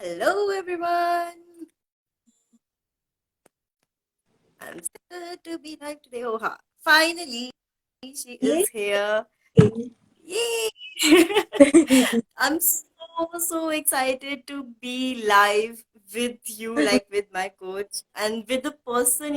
Hello, everyone. I'm so good to be live today. Oh, ha. Finally, she Yay! is here. Yay! I'm so excited to be live with you, like with my coach, and with the person,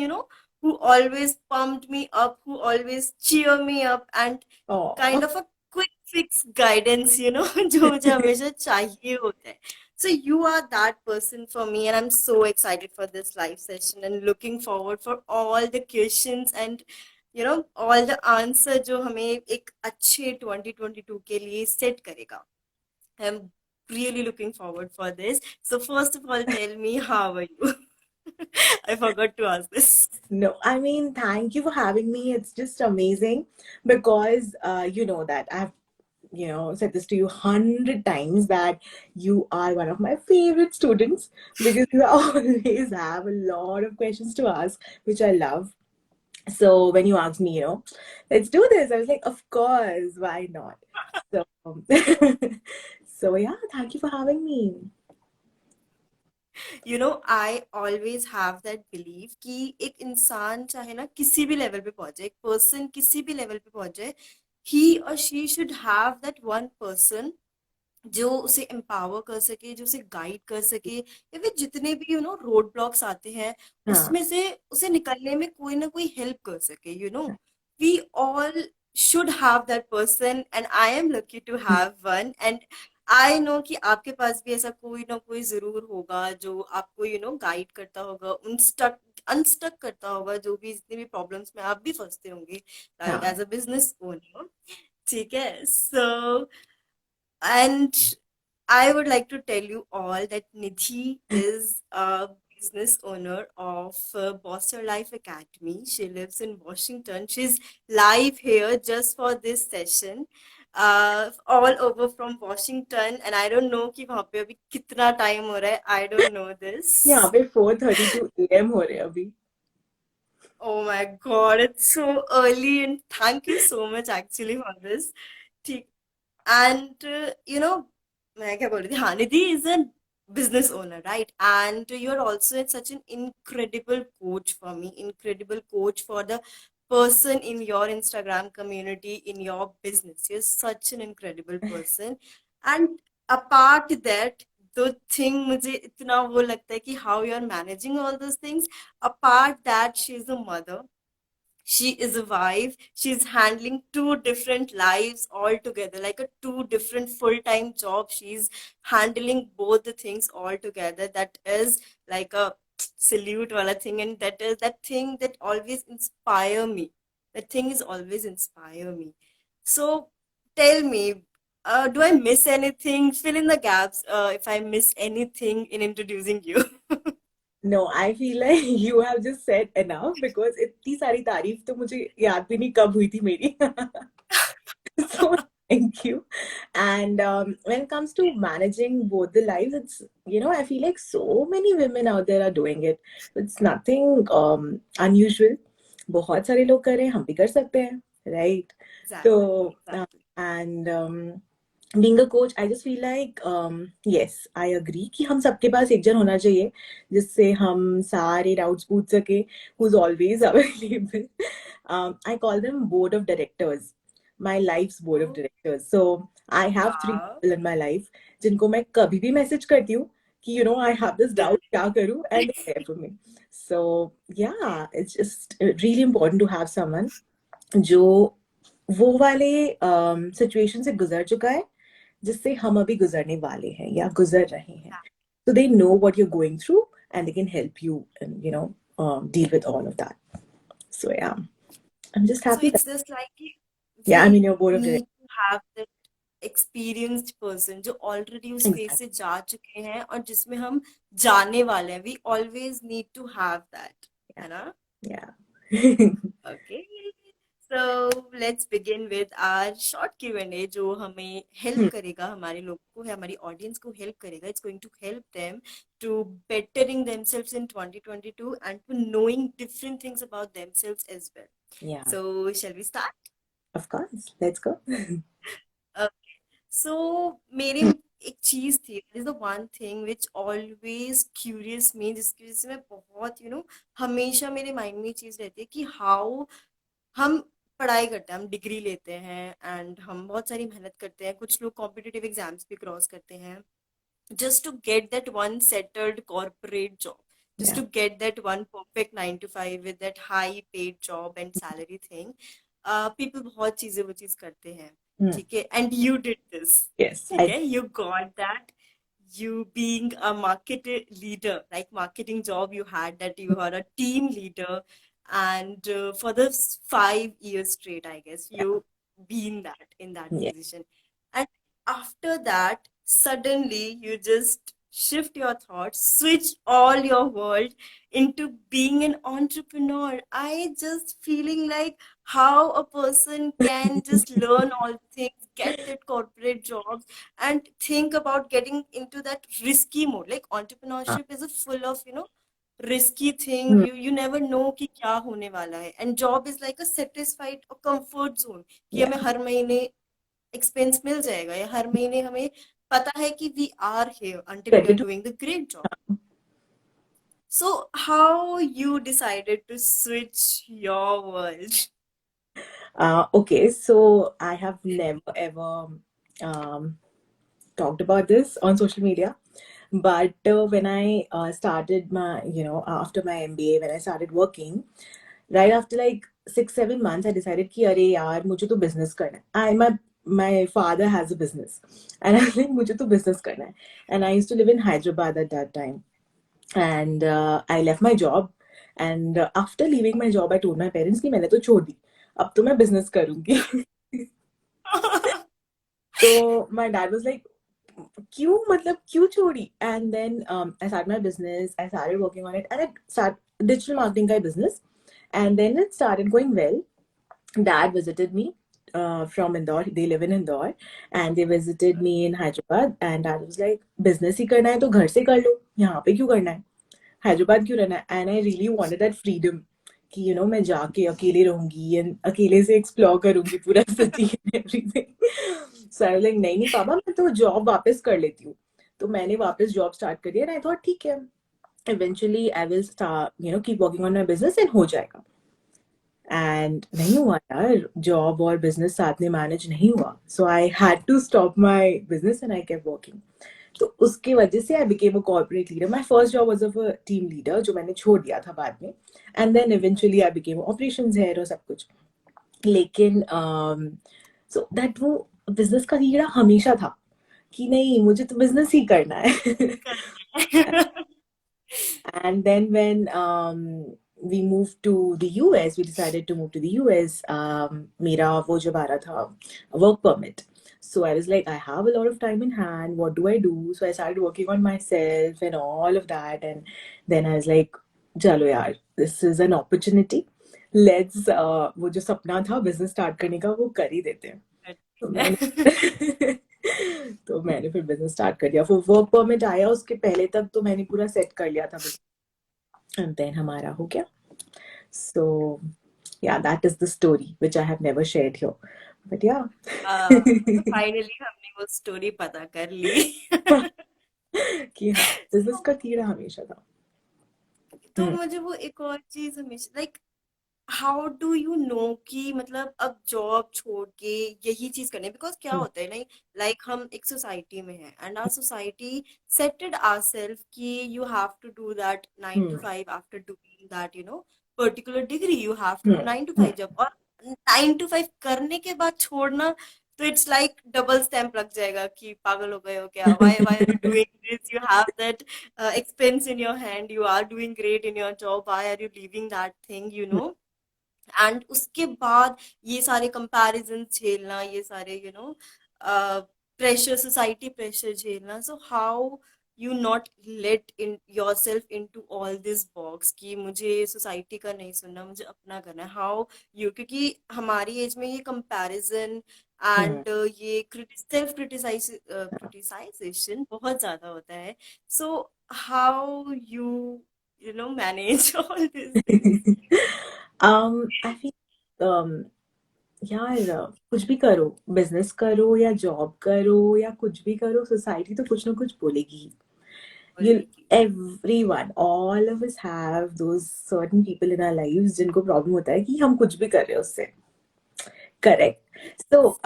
who always pumped me up, who always cheer me up, and Oh, kind of a quick fix guidance, जो मुझे हमेशा चाहिए होता है. So you are that person for me, and I'm so excited for this live session and looking forward for all the questions and all the answer जो हमें एक अच्छे 2022 के लिए सेट करेगा. I'm really looking forward for this. So first of all, tell me, how are you? I forgot to ask this. no, I mean, thank you for having me. It's just amazing because you know that I've said this to you 100 times that you are one of my favorite students because you always have a lot of questions to ask, which I love. So when you asked me, let's do this, I was like, of course, why not? So, so yeah, thank you for having me. I always have that belief कि एक इंसान चाहे ना किसी भी level पे पहुंचे, एक पर्सन किसी भी लेवल पे पहुंचे, he or she should have that one person जो उसे एम्पावर कर सके, जो उसे गाइड कर सके, या फिर जितने भी रोड ब्लॉक्स आते हैं हाँ, उसमें से उसे निकलने में कोई ना कोई हेल्प कर सके. We all should have that person, and I am lucky to have one. And I know कि आपके पास भी ऐसा कोई ना कोई जरूर होगा जो आपको गाइड करता होगा, उनस्टक अनस्टक करता होगा, जो भी जितनी भी प्रॉब्लम्स में आप भी फंसते होंगे, लाइक हाँ. As a business owner. ठीक है. सो and I would like to tell you all that Nidhi is a business owner of Boster Life Academy. She lives in Washington. She's live here just for this session, all over from Washington. And I don't know कि वहाँ पे अभी कितना time हो रहा है. I don't know यहाँ this. पे 4:32 a.m. हो रहे हैं अभी. Oh my God, it's so early, and thank you so much actually for this. ठीक. And मैं क्या बोल रही थी, हाँ, निधि is a business owner, right? And you're also such an incredible coach for me, incredible coach for the person in your Instagram community, in your business. You're such an incredible person. And apart that, the thing मुझे इतना वो लगता है कि how you're managing all those things. Apart that, she's a mother, she is a wife, she's handling two different lives all together, like a two different full-time job. She's handling both the things all together. That is like a salute wala thing, and that is that thing that always inspire me. That thing is always inspire me. So tell me, do I miss anything? Fill in the gaps if I miss anything in introducing you. No, I feel like you have just said enough because इतनी सारी तारीफ तो मुझे याद भी नहीं कब हुई थी मेरी. So thank you. And when it comes to managing both the lives, it's I feel like so many women out there are doing it. It's nothing unusual. बहुत सारे लोग कर रहे हैं, हम भी कर सकते हैं, right? Exactly, So exactly. and being a coach, I just feel like yes, I agree कि हम सबके पास एक जन होना चाहिए जिससे हम सारे doubts पूछ सके, who's always available. I call them board of directors, my life's board of Oh, directors. So I have three wow. people in my life जिनको मैं कभी भी मैसेज करती हूँ कि I have this doubt क्या करूँ, and they're there for me. So yeah, it's just really important to have someone जो वो वाले सिचुएशन से गुजर चुका है जिससे हम अभी गुजरने वाले हैं या गुजर रहे हैं. So they know what you're going through and they can help you and deal with all of that. So yeah, I'm just So happy that it's just like yeah, I'm in we your board of directors. need to have that experienced person जो already उस phase Exactly. से जा चुके हैं और जिसमें हम जाने वाले हैं. We always need to have that, Yeah. है ना? Yeah. Okay. So let's begin with our short Q&A जो हमें help Hmm. करेगा, हमारे लोगों को, हमारी audience को help करेगा. It's going to help them to bettering themselves in 2022 and to knowing different things about themselves as well. Yeah, So shall we start? of course. Let's go. Okay. So मेरे एक चीज थी, is the one thing which always curious me, जिसकी वजह से मैं बहुत हमेशा मेरे माइंड में ये चीज रहती है कि हाउ हम पढ़ाई करते हैं, हम डिग्री लेते हैं एंड हम बहुत सारी मेहनत करते हैं, कुछ लोग कॉम्पिटिटिव एग्जाम्स भी क्रॉस करते हैं just to get that one settled corporate job, just Yeah. to get that one perfect 9 to 5 with that high paid job and salary thing. People बहुत चीजें वो चीज करते हैं, Hmm. ठीक है, and you did this, Yes, ठीक है, you got that. You being a market leader, like marketing job you had, that you are a team leader, and for the 5 years straight, I guess yeah, you been that in that yeah. position. And after that, suddenly you just shift your thoughts, switch all your world into being an entrepreneur. I just feeling like how a person can just learn all things, get that corporate jobs, and think about getting into that risky mode. Like Uh, entrepreneurship is a full of risky thing. hmm. You never know कि क्या होने वाला है. And job is like a satisfied or comfort zone कि Yeah. हमें हर महीने expense मिल जाएगा, या हर महीने हमें पता है कि we are here until we Ready are to. doing the great job. So how you decided to switch your world? Okay, so I have never ever um, talked about this on social media. But when I started my, after my MBA, when I started working, right after like 6 7 months, I decided कि अरे यार मुझे तो business करना है. My father has a business, and I think मुझे तो business करना है. And I used to live in Hyderabad at that time, and I left my job. And after leaving my job, I told my parents कि मैंने तो छोड़ दी, अब तो मैं business करूँगी. So my dad was like, क्यों मतलब क्यों छोड़ी? And then I started my business. I started working on it, and I started digital marketing का business, and then it started going well. Dad visited me from Indore. They live in Indore, and they visited me in Hyderabad. And Dad was like, business ही करना है तो घर से कर लो, यहाँ पे क्यों करना है, हैदराबाद क्यों रहना है? And I really wanted that freedom कि मैं जाके अकेले रहूंगी एंड अकेले से एक्सप्लोर करूंगी पूरा city and everything. So I was like नहीं नहीं पापा, मैं तो जॉब वापस कर लेती हूँ. तो मैंने वापस जॉब स्टार्ट करी एंड आई थॉट ठीक है, eventually I will start keep working on my business and हो जाएगा. एंड नहीं हुआ यार, जॉब और बिजनेस साथ में मैनेज नहीं हुआ. So I had to stop my business and I kept working. तो उसकी वजह से I became a corporate leader. My first job was of a team leader, जो मैंने छोड़ दिया था बाद में. And then eventually I became operations head और सब कुछ. लेकिन सो दैट वो बिजनेस का कीड़ा हमेशा था कि नहीं मुझे तो बिजनेस ही करना है. And then when we moved to the US, we decided to move to the US. मेरा वो जब आ रहा था work permit. So I was like, I have a lot of time in hand. What do I do? So I started working on myself and all of that. And then I was like, चलो यार, this is an opportunity. Let's वो जो सपना था business start करने का वो कर ही देते हैं. तो मैंने तो मैंने फिर बिजनेस स्टार्ट कर दिया. फिर वर्क परमिट आया, उसके पहले तक तो मैंने पूरा सेट कर लिया था बिजनेस. एंड देन हमारा हो गया. सो yeah that is the story which I have never shared here, but या. तो फाइनली हमने वो स्टोरी पता कर ली. कि हाँ, बिजनेस का कीड़ा हमेशा था. तो मुझे वो एक और चीज हमेशा like, how do you know कि मतलब अब जॉब छोड़ के यही चीज करनी है? बिकॉज क्या होता है, नहीं, लाइक हम एक सोसाइटी में हैं and our society setted ourself कि you have to do that 9 to 5, after doing that particular degree you have to do 9 to 5 job, और 9 to 5 करने के बाद छोड़ना, तो इट्स लाइक डबल स्टैम्प लग जाएगा कि पागल हो गए हो क्या, why why are you doing this, you have that expense in your hand, you are doing great in your job, why are you leaving that thing. And उसके बाद ये सारे कंपैरिजन झेलना, ये सारे प्रेशर, सोसाइटी प्रेशर झेलना. So how you not let in yourself into all this box कि मुझे सोसाइटी का नहीं सुनना, मुझे अपना करना है. हाउ यू, क्योंकि हमारी एज में ये कंपैरिजन एंड ये सेल्फ क्रिटिसाइजेशन बहुत ज्यादा होता है. So how manage all this things? I feel um यार कुछ भी करो, बिजनेस करो या जॉब करो या कुछ भी करो, सोसाइटी तो कुछ ना कुछ बोलेगी. You, बोलेगी. everyone, all of us have those certain people in our lives जिनको प्रॉब्लम होता है कि हम कुछ भी कर रहे हैं उससे. Correct. So,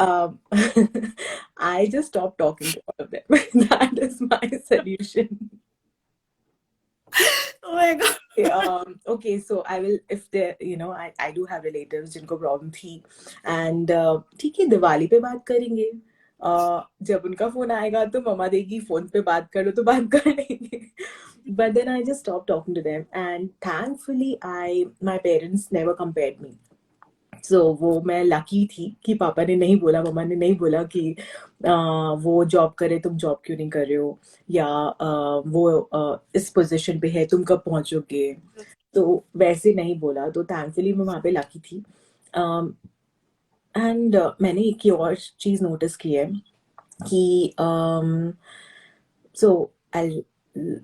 I just stopped talking to all of them. That is my solution. Oh my God. Okay, so I will, if there, I do have relatives जिनको प्रॉब्लम थी, and ठीक है, दिवाली पे बात करेंगे. जब उनका फोन आएगा तो मम्मा देगी फोन पे बात कर लो तो बात कर लेंगे. But then I just stopped talking to them, and thankfully my parents never compared me. So वो मैं लकी थी कि पापा ने नहीं बोला, मम्मा ने नहीं बोला कि वो जॉब करे, तुम जॉब क्यों नहीं कर रहे हो, या वो इस पोजीशन पे है, तुम कब पहुंचोगे. तो वैसे नहीं बोला, तो थैंकफुली मैं वहाँ पे लकी थी. एंड मैंने एक ही और चीज़ नोटिस की है कि so I'll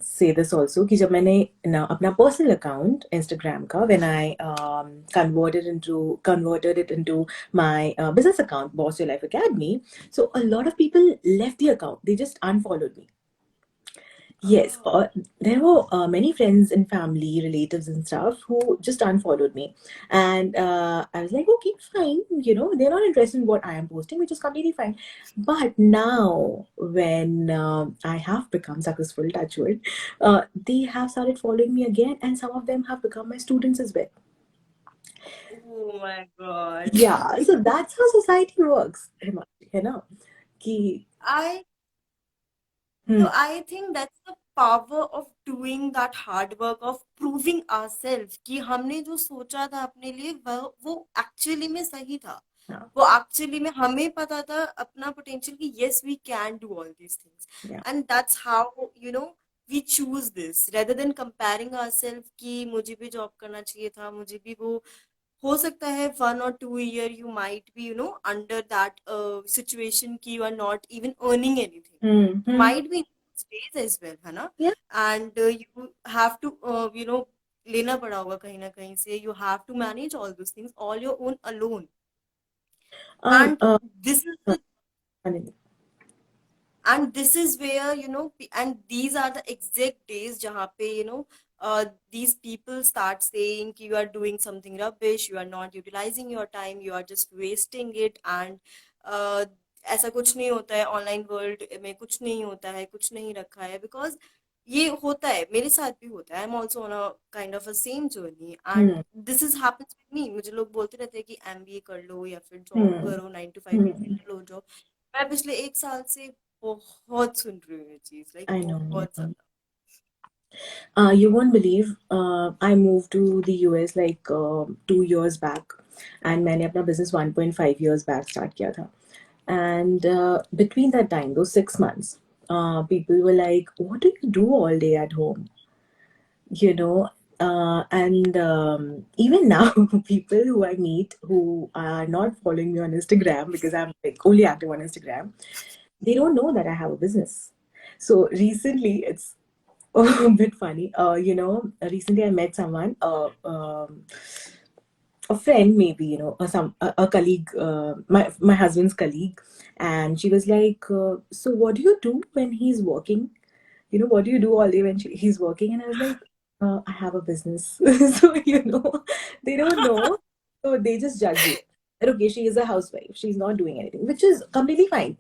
say this also कि जब मैंने ना अपना personal account Instagram का, when I converted it into my business account, Boss Your Life Academy, so a lot of people left the account. They just unfollowed me. Yes, Oh, there were many friends and family, relatives and stuff who just unfollowed me. And I was like, okay, fine. They're not interested in what I am posting, which is completely fine. But now, when I have become successful, touch wood, they have started following me again, and some of them have become my students as well. oh my God. Yeah, so that's how society works, Himanshu, है ना? कि I hmm, So I think that's the power of doing that hard work of proving ourselves कि हमने जो सोचा था अपने लिए वो एक्चुअली में सही था. yeah, वो एक्चुअली में हमें पता था अपना पोटेंशियल कि yes we can do all these things, yeah. and that's how we choose this rather than comparing ourselves कि मुझे भी जॉब करना चाहिए था, मुझे भी वो हो सकता है 1 or 2 year you might be under that situation कि you are not even earning anything. Hmm, You hmm, might be in space as well, है ना? yeah. And you have to लेना पड़ा होगा कहीं ना कहीं से. You have to manage all those things all your own alone. Um, And uh, this is uh, the and this is where and these are the exact days jahan pe these people start saying ki you are doing something rubbish, you are not utilizing your time, you are just wasting it. And uh, ऐसा कुछ नहीं होता है online world में, कुछ नहीं होता है, कुछ नहीं रखा है. बिकॉज ये होता है, मेरे साथ भी होता है. I am also on a kind of a same journey, and hmm, this is happens with me. मुझे लोग बोलते रहते हैं कि एमबीए कर लो या फिर जॉब hmm, करो, 9 to 5 hmm. Low job. मैं पिछले 1 साल से बहुत सुन रही हूँ ये चीज, लाइक I बहुत know. ज्यादा. You won't believe, I moved to the US like 2 years back, and मैंने अपना business 1.5 years back start किया था. And between that time, those 6 months, people were like, "What do you do all day at home?" You know, and even now, people who I meet who are not following me on Instagram because I'm like only active on Instagram, they don't know that I have a business. So recently, it's a bit funny. Recently I met someone, a friend maybe, a colleague, my husband's colleague, and she was like, "So what do you do when he's working? What do you do all day when he's working?" And I was like, "I have a business." So they don't know, so they just judge you. That, okay, she is a housewife. She's not doing anything, which is completely fine.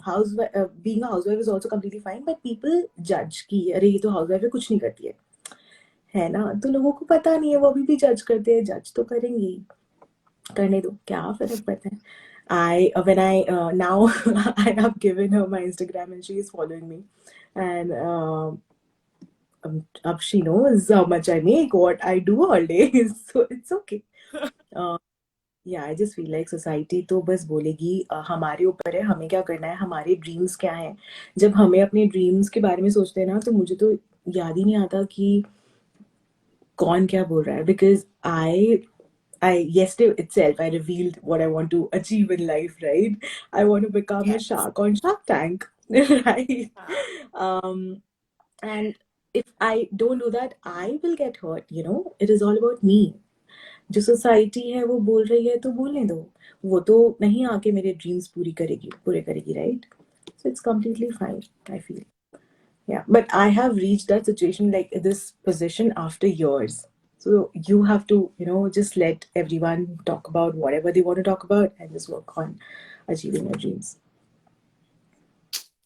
Being a housewife is also completely fine. But people judge कि अरे ये तो housewife है, कुछ नहीं करती है ना? तो लोगों को पता नहीं है, वो अभी भी जज करते हैं. जज तो करेंगे ही, करने दो, क्या फर्क पड़ता है. When I now I have given her my Instagram and she is following me, and up she knows how much I make, what I do all day, so it's okay. uh, yeah, I just feel like society तो बस बोलेगी हमारे ऊपर है, हमें क्या करना है, हमारे ड्रीम्स क्या हैं. जब हमें अपने ड्रीम्स के बारे में सोचते हैं ना, तो मुझे तो याद ही नहीं आता कि कौन क्या बोल रहा है. Because I yesterday itself I revealed what I want to achieve in life, right? I want to become a Yes. shark on Shark Tank, right? हाँ. um and if I don't do that, I will get hurt. It is all about me. जो society है वो बोल रही है तो बोलने दो, वो तो नहीं आके मेरे ड्रीम्स पूरे करेगी, right? So it's completely fine, I feel. Yeah, but I have reached that situation, like this position, after years. So you have to, just let everyone talk about whatever they want to talk about and just work on achieving your dreams.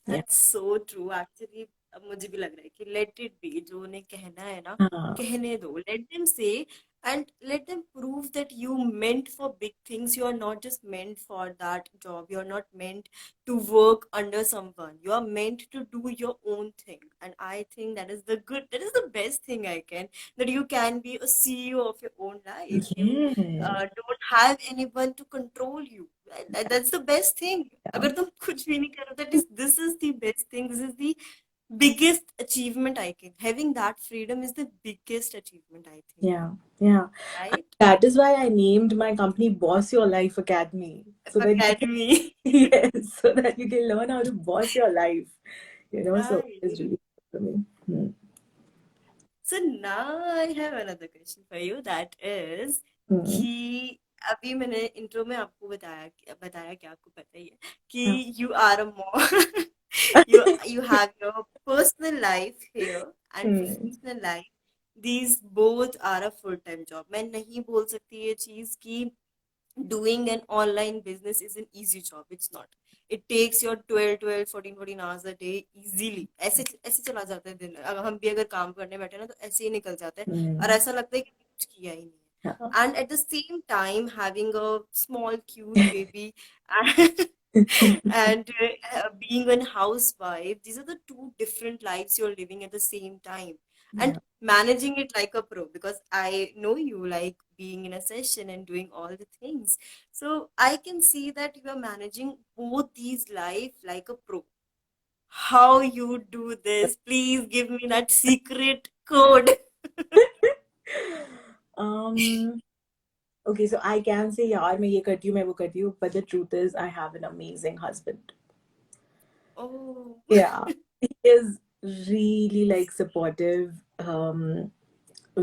Yeah. That's so true actually. अब मुझे भी लग रहा है कि let it be, जो उन्हें कहना है ना हाँ, कहने दो, लेट देम से and let them prove that you meant for big things, you are not just meant for that job, you are not meant to work under someone, you are meant to do your own thing. And I think that is the best thing I can, that you can be a CEO of your own life. You yeah, don't have anyone to control you. That's the best thing. yeah, अगर तुम कुछ भी नहीं करो, that is this is the best thing, this is the biggest achievement I can, having that freedom is the biggest achievement I think, yeah, yeah. right? That is why I named my company Boss Your Life Academy, so that you can, Academy. yes, so that you can learn how to boss your life. So it's Right. really good for me. Hmm. So now I have another question for you, that is Hmm. कि अभी मैंने intro में आपको बताया कि आपको पता ही है Yeah. कि you are a mom. You have your personal life here and Hmm. professional life. These both are a full time job. मैं नहीं बोल सकती ये चीज कि doing an online business is an easy job. It's not. It takes your 14 hours a day easily. ऐसे ऐसे चला जाता है दिन, अगर हम भी अगर काम करने बैठे ना तो ऐसे ही निकल जाता है, और Hmm. ऐसा लगता है कि कुछ किया ही नहीं Yeah. है. And at the same time having a small cute baby and being a housewife, these are the two different lives you're living at the same time, Yeah. and managing it like a pro, because I know you like being in a session and doing all the things. So I can see that you are managing both these life like a pro. How you do this? Please give me that secret code. Um, okay, so I can say, यार मैं ये करती हूँ, मैं वो करती हूँ, but the truth is I have an amazing husband. Oh. Yeah, he is really like supportive.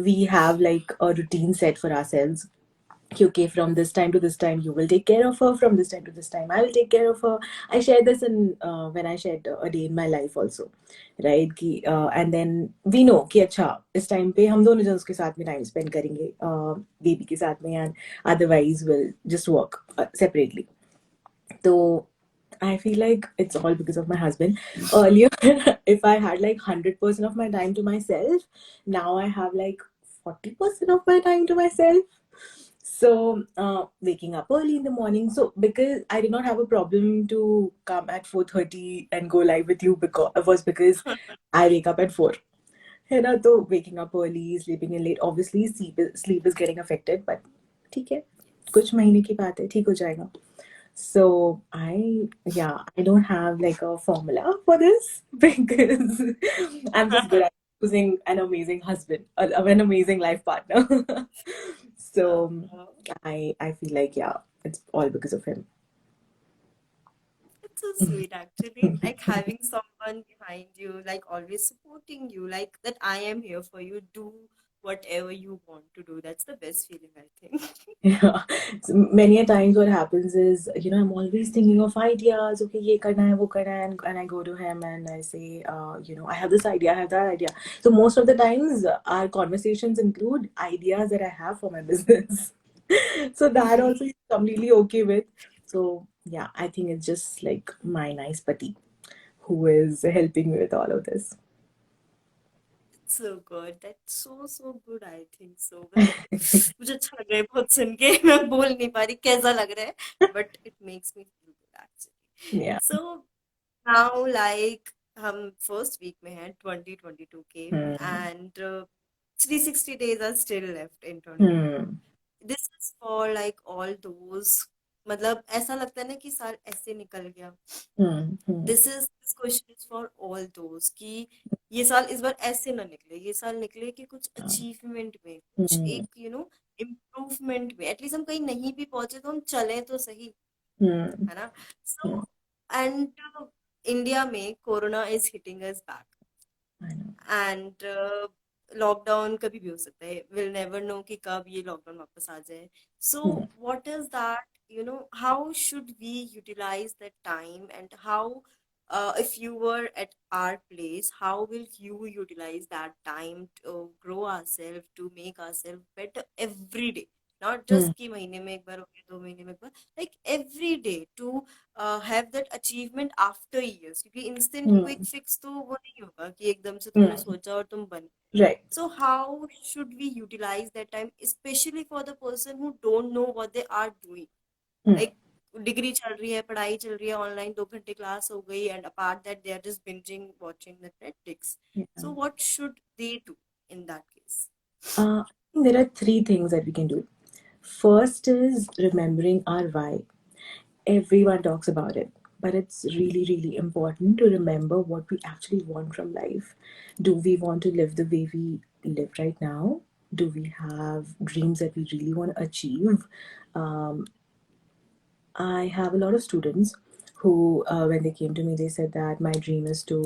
We have like a routine set for ourselves. Okay, from this time to this time you will take care of her, from this time to this time I will take care of her. I share this in when I shared a day in my life also, right? कि and then we know कि अच्छा इस time पे हम दोनों जन उसके साथ में time spend करेंगे baby के साथ में, and otherwise we'll just work separately. So I feel like it's all because of my husband. Earlier, if I had like 100% of my time to myself, now I have like 40% of my time to myself. So, waking up early in the morning. So, because I did not have a problem to come at 4:30 and go live with you, because I wake up at 4. है ना, तो waking up early, sleeping in late, obviously sleep is getting affected, but ठीक है, Yes. कुछ महीने की बात है, ठीक हो जाएगा. So yeah, I don't have like a formula for this because I'm just good at choosing an amazing husband, an amazing life partner. So Uh, I feel like, yeah, it's all because of him. It's so sweet, actually. Like having someone behind you, like always supporting you, like that I am here for you. Do whatever you want to do. That's the best feeling, I think. Yeah. So many a times what happens is, I'm always thinking of ideas. Okay, ye karna hai, wo karna hai, and I go to him and I say, I have this idea, I have that idea. So most of the times, our conversations include ideas that I have for my business. So that also is completely okay with. So yeah, I think it's just like my nice pati who is helping me with all of this. So good. That's so good, I think so. मतलब मुझे अच्छा लग रहा है बहुत सुन के. मैं बोल नहीं पा रही कैसा लग रहा है, but it makes me feel good actually. Yeah. So now like हम first week में हैं 2022 के, Hmm. and 360 days are still left in 2022. Hmm. This is for like all those, मतलब ऐसा लगता है ना कि साल ऐसे निकल गया. Hmm. Hmm. This question is for all those कि ये साल इस बार ऐसे ना निकले, ये साल निकले कि कुछ अचीवमेंट में, कुछ Hmm. एक इम्प्रूवमेंट में, एटलीस्ट हम कहीं नहीं भी पहुंचे तो हम चले तो सही, Hmm. है ना. Hmm. सो एंड इंडिया में corona is hitting us back, I know. and lockdown कभी भी हो सकता है, विल नेवर नो कि कब ये लॉकडाउन वापस आ जाए. So Hmm. What is that, how should we utilize that time, and how, if you were at our place, how will you utilize that time to grow ourselves, to make ourselves better every day, not Hmm. just कि महीने में एक बार हो गया, 2 महीने में एक बार, like every day to have that achievement after years, क्योंकि instant quick Hmm. fix तो वो नहीं होगा कि एकदम से तुमने Hmm. सोचा और तुम बन. Right. So how should we utilize that time, especially for the person who don't know what they are doing? Hmm. Like degree चल रही है, पढ़ाई चल रही है, ऑनलाइन 2 घंटे क्लास हो गई, and apart that they are just binging watching the Netflix. Yeah. So what should they do in that case? I think there are three things that we can do. First is remembering our why. Everyone talks about it, but it's really, really important to remember what we actually want from life. Do we want to live the way we live right now? Do we have dreams that we really want to achieve? Um, I have a lot of students who, when they came to me, they said that my dream is to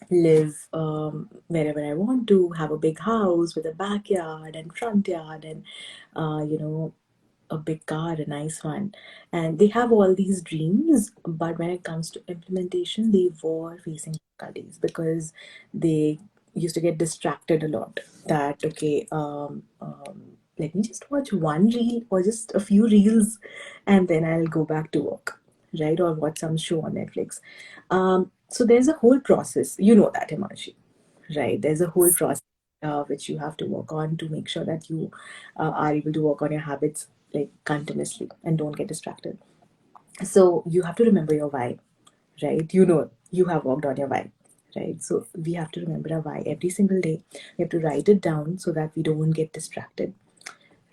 live wherever I want to, have a big house with a backyard and front yard and, you know, a big car, a nice one. And they have all these dreams, but when it comes to implementation, they were facing difficulties because they used to get distracted a lot. That, okay, let me just watch one reel or just a few reels and then I'll go back to work, right? Or watch some show on Netflix. So there's a whole process. You know that, Himanshi, right? There's a whole Yes. process which you have to work on to make sure that you are able to work on your habits like continuously and don't get distracted. So you have to remember your why, right? You know, you have worked on your why, right? So we have to remember our why every single day. We have to write it down so that we don't get distracted,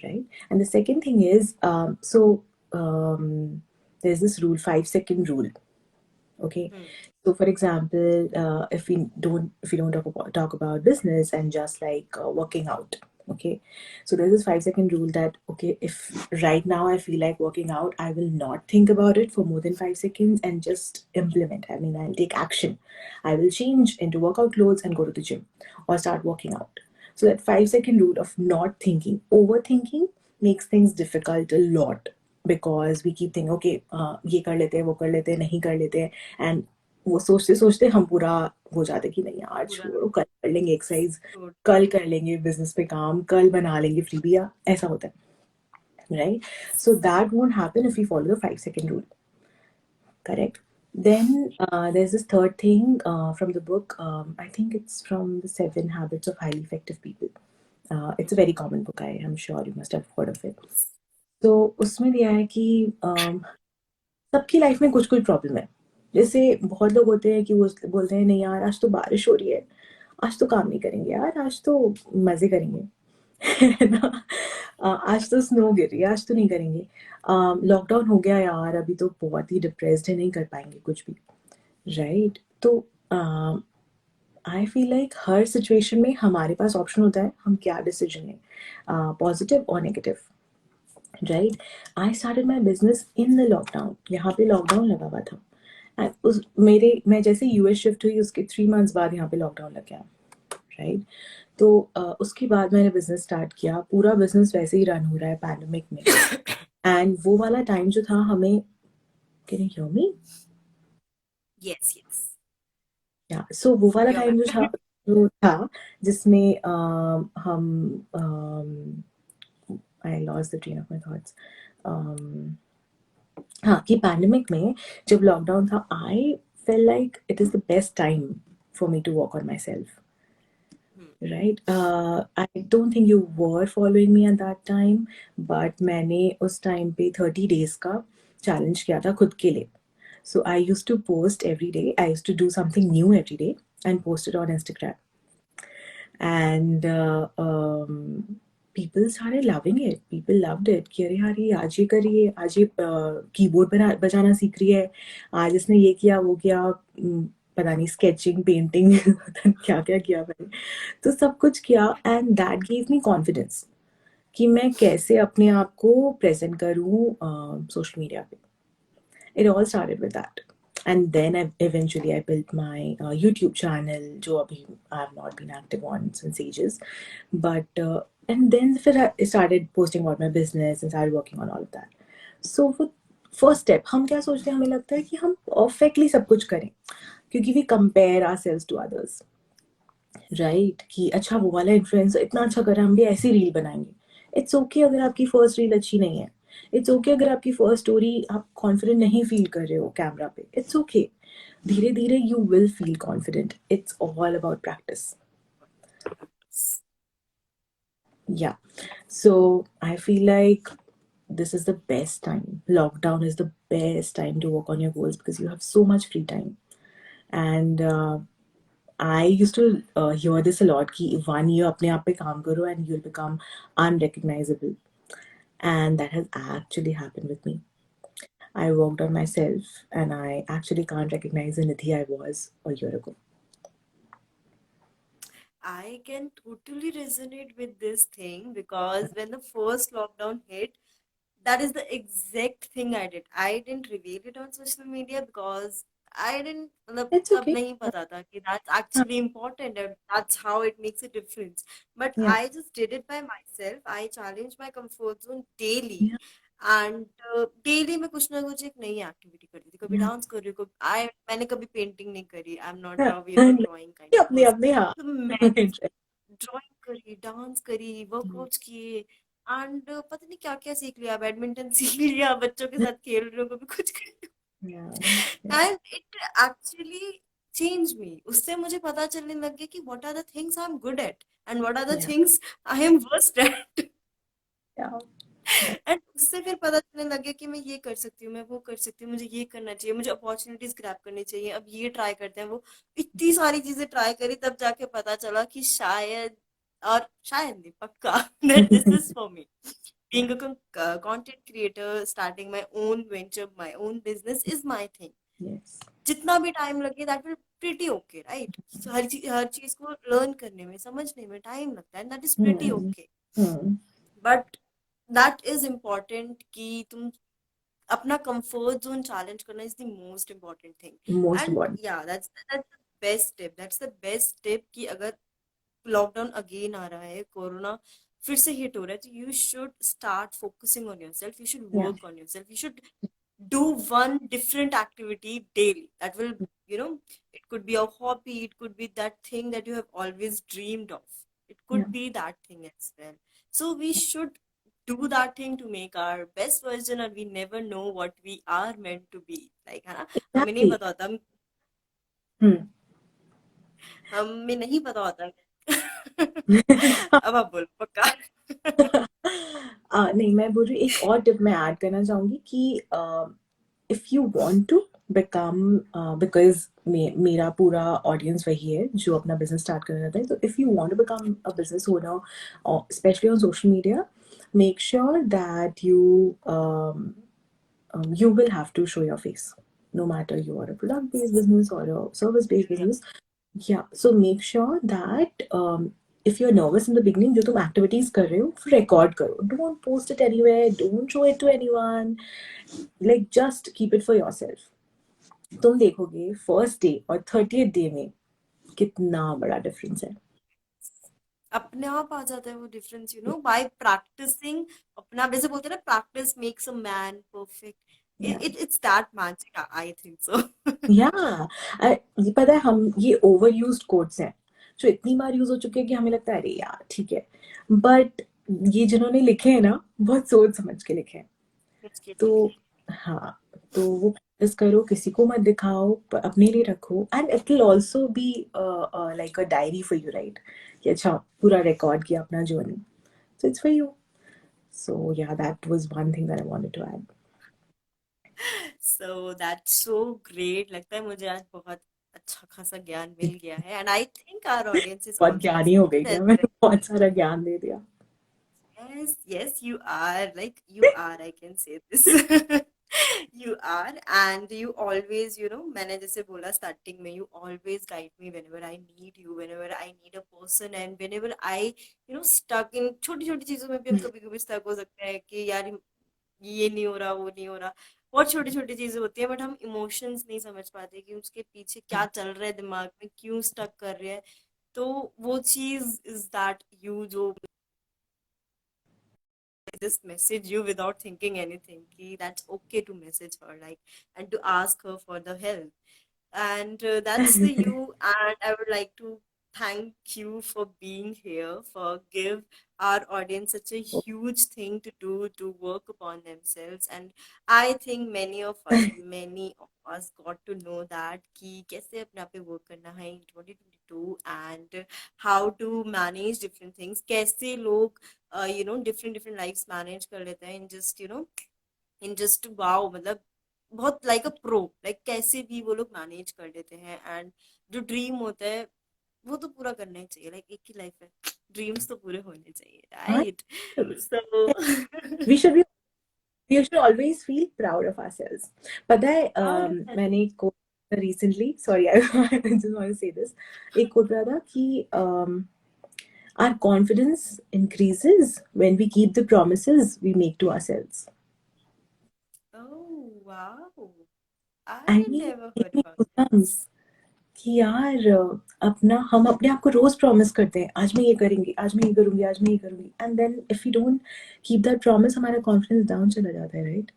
right? And the second thing is, there's this rule, 5 second rule. Okay, Hmm. so for example, if we don't talk about business and just like working out. Okay, so there's this 5 second rule that, okay, if right now I feel like working out, I will not think about it for more than 5 seconds and just implement. I mean, I'll take action. I will change into workout clothes and go to the gym or start working out. So that 5 second rule of not thinking, overthinking makes things difficult a lot because we keep thinking, okay, ये कर लेते हैं, वो कर लेते हैं, नहीं कर लेते हैं, एंड वो सोचते सोचते हम पूरा हो जाते कि नहीं यार पूरा छोड़ो, कल कर लेंगे एक्सरसाइज, तो कल कर लेंगे बिजनेस पे काम, कल बना लेंगे फ्रीबिया, ऐसा होता है, right? So that won't happen if you follow the 5 second rule. Correct. Then there's this third thing from the book. I think it's from the 7 Habits of Highly Effective People. It's a very common book. I'm sure you must have heard of it. तो उसमें दिया है कि सबकी life में कुछ कुछ problem है. जैसे बहुत लोग होते हैं कि वो बोलते हैं नहीं यार आज तो बारिश हो रही है, आज तो काम नहीं करेंगे यार, आज तो मजे करेंगे. है ना? आज तो स्नो गिर रही है, आज तो नहीं करेंगे. लॉकडाउन हो गया यार, अभी तो बहुत ही डिप्रेस्ड है, नहीं कर पाएंगे कुछ भी, राइट? तो आई फील लाइक हर सिचुएशन में हमारे पास ऑप्शन होता है हम क्या डिसीजन लें, पॉजिटिव और negative, right? I started my business in the lockdown. यहाँ पे लॉकडाउन लगा हुआ था. मैं जैसे यूएस शिफ्ट हुई उसके 3 months बाद यहाँ पे लॉकडाउन लग गया, राइट? तो उसके बाद मैंने बिजनेस स्टार्ट किया. पूरा बिजनेस वैसे ही रन हो रहा है पैंडमिक में. एंड वो वाला टाइम जो था हमें, can you hear me? yes, yes, या सो वो वाला you're टाइम back. जो था जिसमें हम I lost the train of my thoughts. हाँ, कि पैंडेमिक में जब लॉकडाउन था, I fell like it is the best time for me to work on myself, Hmm. Right? I don't think you were following me at that time, but मैंने उस time पे 30 days का challenge किया था खुद के लिए. So I used to post every day. I used to do something new every day and post it on Instagram. And people started loving it. People loved it. कि अरे यार ये आज ये कर रही है, आज ये कीबोर्ड बजाना सीख रही है, आज इसने ये किया वो किया, पता नहीं स्केचिंग पेंटिंग क्या क्या किया मैंने. तो सब कुछ किया and that give me confidence कि मैं कैसे अपने आप को प्रेजेंट करूँ सोशल मीडिया पे. It all started with that. And then eventually I built my YouTube channel, जो अभी I have not been active on since ages. But and then फिर I started posting about my business and started working on all of that. So वो first step, हम क्या सोचते हैं, हमें लगता है कि हम perfectly सब कुछ करें, क्योंकि we compare ourselves to others, right? कि अच्छा वो वाला इन्फ्लुएंसर इतना अच्छा कर रहा है, हम भी ऐसी रील बनाएंगे. इट्स ओके अगर आपकी फर्स्ट रील अच्छी नहीं है. इट्स ओके अगर आपकी फर्स्ट स्टोरी आप कॉन्फिडेंट नहीं फील कर रहे हो कैमरा पे. It's okay. धीरे धीरे you will feel confident. It's all about practice. Yeah so I feel like this is the best time. Lockdown is the best time to work on your goals because you have so much free time. And I used to hear this a lot कि one year अपने आप पे काम करो and you'll become unrecognizable. And that has actually happened with me. I worked on myself and I actually can't recognize the Nidhi I was a year ago. I can totally resonate with this thing because when the first lockdown hit, that is the exact thing I did. I didn't reveal it on social media because I didn't, मतलब It's तब okay. नहीं पता था कि that's हाँ, actually important and that's how it makes a difference. But yeah, I just did it by myself. I challenged my comfort zone daily. yeah, and daily मैं कुछ ना कुछ एक नई एक्टिविटी करती थी. कभी yeah. डांस कर रही हूँ, मैंने कभी पेंटिंग नहीं करी. I am not Yeah. Drawing kind of अपने पर्सन. अपने हाँ. तो मैं Interest. ड्राइंग करी, डांस करी, Mm. वर्कआउट्स किए एंड पता नहीं क्या क्या सीख लिया. बैडमिंटन सीख लिया, बच्चों के साथ खेल रही हूँ, कभी कुछ कर रही Yeah, हूँ. yeah, and it actually change me. उससे मुझे पता चलने लग गया कि what are the things I am good at and what are the yeah, things I am worst at. yeah, yeah, and उससे फिर पता चलने लगे कि मैं ये कर सकती हूँ, मैं वो कर सकती हूँ, मुझे ये करना चाहिए, मुझे अपॉर्चुनिटीज ग्रैब करनी चाहिए, अब ये ट्राई करते हैं. वो इतनी सारी चीजें ट्राई करी, तब जाके पता चला कि शायद, और शायद नहीं, पक्का, that this is for me. yeah, Being a content creator, starting my own venture, my own business is my thing. yes. जितना भी टाइम लगे that will pretty okay, right? So, हर चीज को लर्न करने में, समझने में टाइम लगता है, and that is pretty Hmm. okay. Hmm. But that is important कि तुम अपना कंफर्ट जोन चैलेंज करना is the most important thing. Most and important. या that's the best tip. That's the best tip कि अगर lockdown again आ रहा है, corona फिर से हिट हो रहा है, तो you should start focusing on yourself, you should Yeah, work on yourself, you should do one different activity daily that will, you know, it could be a hobby, it could be that thing that you have always dreamed of, it yeah, could be that thing as well. So we should do that thing to make our best version, and we never know what we are meant to be like, है ना? हमें नहीं exactly. पता होता, Hmm. हमें नहीं पता होता. अब आप बोलो पक्का. नहीं, मैं बोल रही हूँ, एक और टिप मैं ऐड करना चाहूंगी कि if you want to become, because मेरा पूरा ऑडियंस वही है जो अपना बिजनेस स्टार्ट करना चाहता है. तो if you want to become a business owner, specially on social media, make sure that you will have to show your face, no matter you are a product based business or a service based Yeah. business. Yeah, so make sure that if you're nervous in the beginning, जो तुम activities कर रहे हो, record करो. Don't post it anywhere. Don't show it to anyone. Like just keep it for yourself. तुम देखोगे first day और 30th day में कितना बड़ा difference है. अपने आप आ जाता है वो difference, you know, by practicing. अपना जैसे बोलते हैं ना, practice makes a man perfect. Yeah, it's that magic, I think so. yeah. ये पता है, हम ये overused quotes हैं जो इतनी बार यूज हो चुके हैं कि हमें लगता है अरे यार ठीक है. बट ये जिन्होंने लिखे हैं ना, बहुत सोच समझ के लिखे हैं. तो हाँ, तो वो प्रैक्टिस करो, किसी को मत दिखाओ, अपने लिए रखो. And it will also be like a diary for you, right? कि अच्छा पूरा रिकॉर्ड किया अपना journey. So it's for you. So yeah that was one thing that I wanted to add. So that's so great. लगता है मुझे आज बहुत अच्छा खासा ज्ञान मिल गया है, and I think our audience is बहुत ऑल्सो ज्ञानी हो गई एक्सपेक्टेड क्या? एज मैंने वेल. बहुत सारा ज्ञान दे दिया. Yes, yes, you are. Like, you are, I can say this. You are, and you always, you know, मैंने जैसे बोला starting में, you always guide me whenever I need you, whenever I need a person, and whenever I, you know, stuck in छोटी छोटी चीजों में भी हम कभी कभी stuck हो सकते हैं कि यार ये नहीं हो रहा, वो नहीं हो रहा. बहुत छोटी छोटी चीजें होती है, बट हम इमोशंस नहीं समझ पाते कि उसके पीछे क्या चल रहा है, दिमाग में क्यों स्टक कर रहे हैं। तो वो चीज इज दैट यू जो just message you without thinking anything, कि that's okay to message her, like, and to ask her for the help. And that's the you. And I would like to thank you for being here, for give our audience such a huge thing to do to work upon themselves. And I think many of us got to know that कि कैसे अपने आप पे work करना है in 2022, and how to manage different things, कैसे लोग different different lives manage कर लेते हैं in just in just wow, मतलब बहुत लाइक अ प्रो, लाइक कैसे भी वो लोग मैनेज कर लेते हैं। एंड जो ड्रीम होता है वो तो पूरा करना ही चाहिए, लाइक एक ही लाइफ है, ड्रीम्स तो पूरे होने चाहिए, हाँ, right? So we should be we should always feel proud of ourselves. पता है मैंने एक quote recently, sorry, I just want to say this, एक quote पढ़ा था कि our confidence increases when we keep the promises we make to ourselves. Oh wow, I I mean, never give heard me about this. goosebumps कि यार अपना हम अपने आप को रोज प्रॉमिस करते हैं, आज मैं ये करेंगी, आज मैं ये करूंगी, आज मैं ये करूंगी, and then if you don't keep that promise हमारा कॉन्फिडेंस डाउन चला जाता है, right?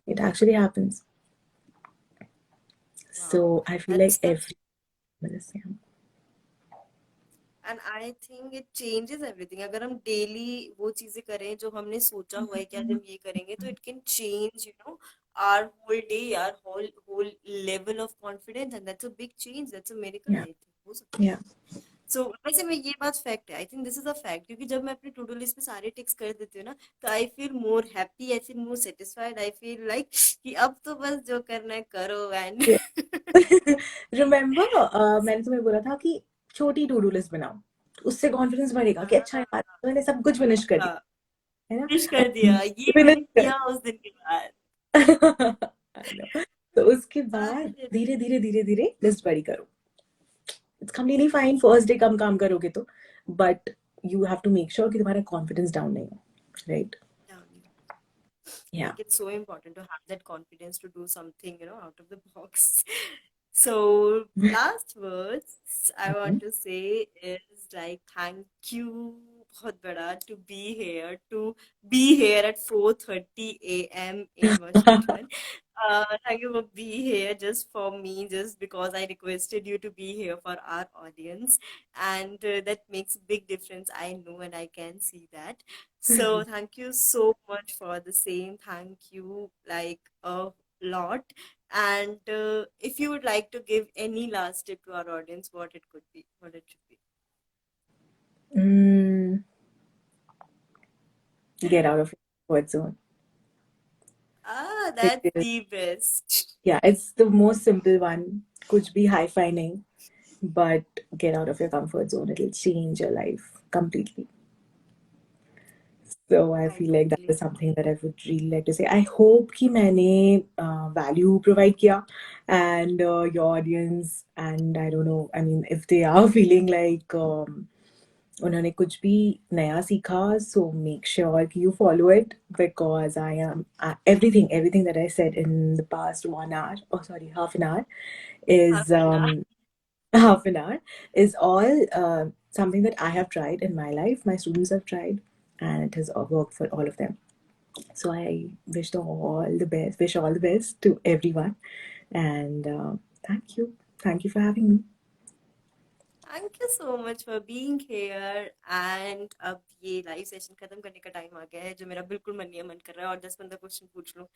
It actually happens. So wow, I feel like that's the every minute. And I think it changes everything. अगर हम डेली वो चीजें करें जो हमने सोचा हुआ है कि आज हम ये करेंगे, तो it can change our whole day, our whole whole level of confidence, and that's a big change, that's a miracle, या आई थिंक हो सकता या है। सो वैसे मैं ये बात फैक्ट है, I think this is a fact, क्योंकि जब मैं अपनी टू डू लिस्ट में सारे टिक्स कर देती हूँ ना, तो I feel more happy, I feel more satisfied, I feel like कि अब तो बस जो करना है करो। एंड रिमेम्बर मैंने तुम्हें बोला था कि छोटी टू डू लिस्ट बनाओ, उससे कॉन्फिडेंस बढ़ेगा कि अच्छा यार मैंने सब कुछ फिनिश कर हाँ, दिया, है ना? फिनिश कर दिया, ये फिनिश मैंने कर. किया उस दिन के बाद। I know. तो उसके बाद अरे धीरे धीरे धीरे धीरे लिस्ट बड़ी करो. It's completely fine first day कम काम करोगे तो, but you have to make sure कि तुम्हारा कॉन्फिडेंस डाउन नहीं हो, राइट? या. like it's so important to have that confidence to do something out of the box. So last words I want to say is like thank you बहुत बड़ा to be here at 4:30 a.m. in Washington. Thank you for being here just for me, just because I requested you to be here for our audience, and that makes a big difference. I know and I can see that. So thank you so much for the same. Thank you like a lot. And if you would like to give any last tip to our audience, what it could be, what it should be. Mm, get out of your comfort zone. Ah, that's Because, the best. yeah, it's the most simple one. कुछ भी high-fi नहीं, but get out of your comfort zone. It'll change your life completely. So I I feel like that totally is something that I would really like to say. I hope कि मैंने value provide किया, and your audience, and I don't know, I mean, if they are feeling like उन्होंने कुछ भी नया सीखा, so make sure कि you follow it, because I am everything that I said in the past 1 hour, oh sorry, half an hour, half is an hour. half an hour is all something that I have tried in my life. My students have tried, and it has worked for all of them. So I wish them all the best. Wish all the best to everyone, and thank you for having me. Thank you so much for being here. And अब ये live session खत्म करने का time आ गया है, जो मेरा बिल्कुल मन नहीं है, मन कर रहा है और 10-15 क्वेश्चन पूछ लूं,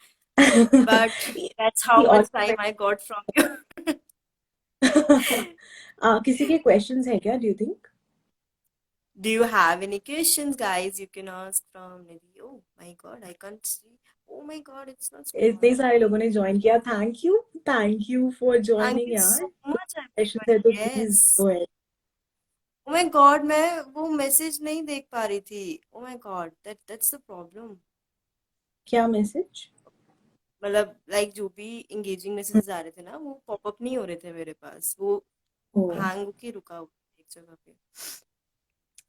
but that's how The much audience. time I got from you. किसी के questions है क्या? Do you think? Do you have any questions, guys? You can ask from Nidhi. Oh my god, I can't see. Oh my god, it's not इतने small. सारे लोगों ने join किया. Thank you for Thank joining you यार. so कुछ much, questions everybody. है तो please Yes. go ahead. Oh my god, मैं वो मैसेज नहीं देख पा रही थी. Oh my god, that's the problem. क्या message? मतलब लाइक जो भी इंगेजिंग मैसेजेस आ रहे थे ना, वो पॉपअप नहीं हो रहे थे मेरे पास, वो Oh. हैंग होके रुका हुआ था एक जगह पे.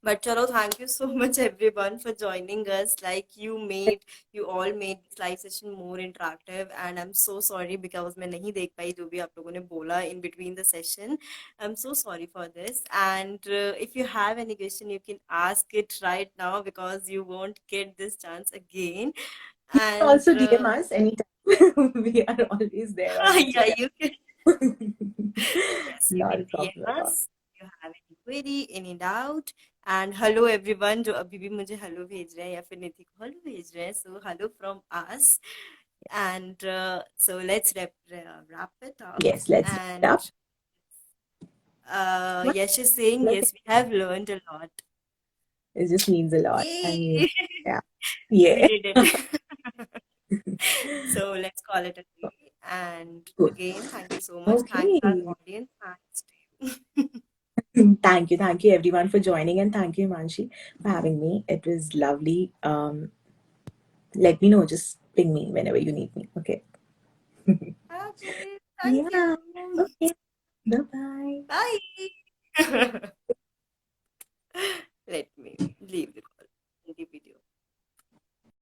But chalo, thank you so much everyone for joining us. Like you all made this live session more interactive, and I'm so sorry because मैं नहीं देख पाई जो भी आप लोगों ने बोला in between the session. I'm so sorry for this. And if you have any question, you can ask it right now because you won't get this chance again. You can And also DM us anytime. We are always there on yeah, Instagram. you can. Yes, you Not can a DM problem at all. us if you have any query, any doubt. And hello everyone जो अभी भी मुझे hello भेज रहे हैं या फिर निधि को hello भेज रहे हैं. So hello from us. And so let's wrap it up. Yes, let's wrap it up. And Yash is saying yes, we have learned a lot. It just means a lot. I mean, Yay! yeah. We Yeah. did it. So let's call it a day. And Good. again, thank you so much. Thanks our Okay. audience. Thanks to you. Thank you everyone for joining, and thank you, Manshi, for having me. It was lovely. Let me know, just ping me whenever you need me. Okay. Okay, thank Yeah. you. Okay. Bye-bye. Bye. Let me leave the call in the video.